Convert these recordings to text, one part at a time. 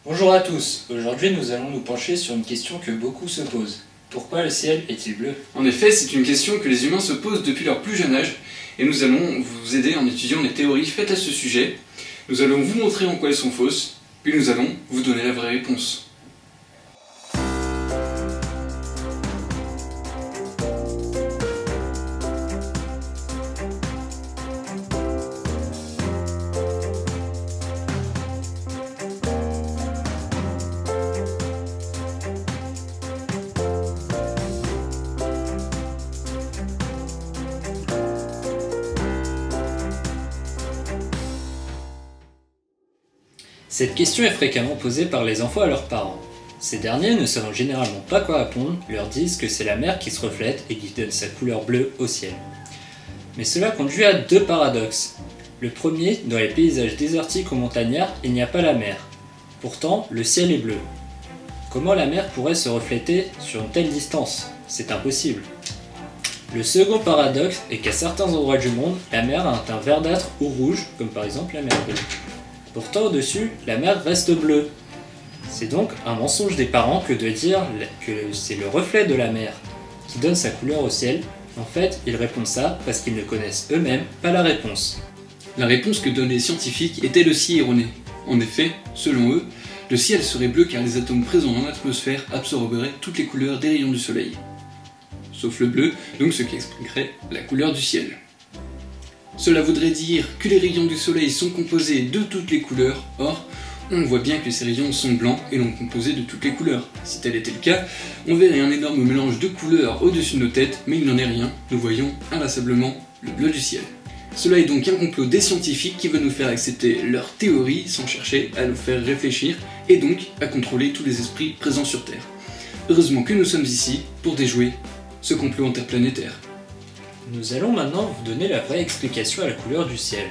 Bonjour à tous, aujourd'hui nous allons nous pencher sur une question que beaucoup se posent. Pourquoi le ciel est-il bleu? En effet, c'est une question que les humains se posent depuis leur plus jeune âge, et nous allons vous aider en étudiant les théories faites à ce sujet. Nous allons vous montrer en quoi elles sont fausses, puis nous allons vous donner la vraie réponse. Cette question est fréquemment posée par les enfants à leurs parents. Ces derniers, ne savant généralement pas quoi répondre, leur disent que c'est la mer qui se reflète et qui donne sa couleur bleue au ciel. Mais cela conduit à deux paradoxes. Le premier, dans les paysages désertiques ou montagnards, il n'y a pas la mer. Pourtant, le ciel est bleu. Comment la mer pourrait se refléter sur une telle distance? C'est impossible. Le second paradoxe est qu'à certains endroits du monde, la mer a un teint verdâtre ou rouge, comme par exemple la mer Bleue. Pourtant, au-dessus, la mer reste bleue. C'est donc un mensonge des parents que de dire que c'est le reflet de la mer qui donne sa couleur au ciel. En fait, ils répondent ça parce qu'ils ne connaissent eux-mêmes pas la réponse. La réponse que donnent les scientifiques est elle aussi erronée. En effet, selon eux, le ciel serait bleu car les atomes présents dans l'atmosphère absorberaient toutes les couleurs des rayons du soleil. Sauf le bleu, donc ce qui expliquerait la couleur du ciel. Cela voudrait dire que les rayons du soleil sont composés de toutes les couleurs, or, on voit bien que ces rayons sont blancs et non composés de toutes les couleurs. Si tel était le cas, on verrait un énorme mélange de couleurs au-dessus de nos têtes, mais il n'en est rien, nous voyons inlassablement le bleu du ciel. Cela est donc un complot des scientifiques qui veut nous faire accepter leur théorie sans chercher à nous faire réfléchir et donc à contrôler tous les esprits présents sur Terre. Heureusement que nous sommes ici pour déjouer ce complot interplanétaire. Nous allons maintenant vous donner la vraie explication à la couleur du ciel.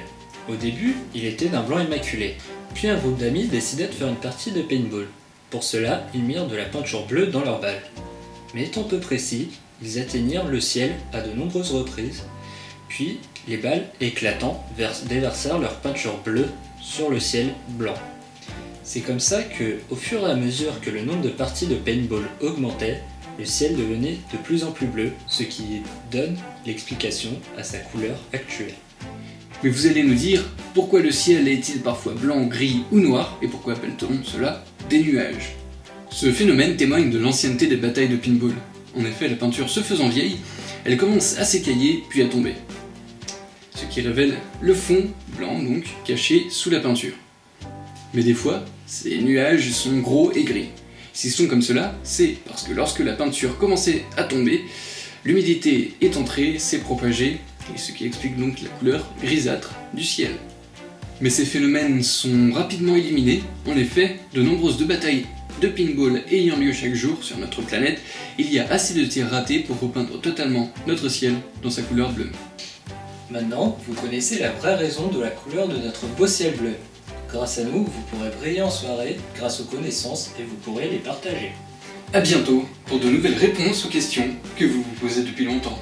Au début, il était d'un blanc immaculé. Puis un groupe d'amis décida de faire une partie de paintball. Pour cela, ils mirent de la peinture bleue dans leurs balles. Mais étant peu précis, ils atteignirent le ciel à de nombreuses reprises. Puis, les balles éclatant déversèrent leur peinture bleue sur le ciel blanc. C'est comme ça que, au fur et à mesure que le nombre de parties de paintball augmentait, le ciel devenait de plus en plus bleu, ce qui donne l'explication à sa couleur actuelle. Mais vous allez nous dire, pourquoi le ciel est-il parfois blanc, gris ou noir, et pourquoi appelle-t-on cela des nuages? Ce phénomène témoigne de l'ancienneté des batailles de paintball. En effet, la peinture se faisant vieille, elle commence à s'écailler puis à tomber. Ce qui révèle le fond, blanc donc, caché sous la peinture. Mais des fois, ces nuages sont gros et gris. S'ils sont comme cela, c'est parce que lorsque la peinture commençait à tomber, l'humidité est entrée, s'est propagée, et ce qui explique donc la couleur grisâtre du ciel. Mais ces phénomènes sont rapidement éliminés. En effet, de nombreuses batailles de paintball ayant lieu chaque jour sur notre planète, il y a assez de tirs ratés pour repeindre totalement notre ciel dans sa couleur bleue. Maintenant, vous connaissez la vraie raison de la couleur de notre beau ciel bleu. Grâce à nous, vous pourrez briller en soirée grâce aux connaissances et vous pourrez les partager. A bientôt pour de nouvelles réponses aux questions que vous vous posez depuis longtemps.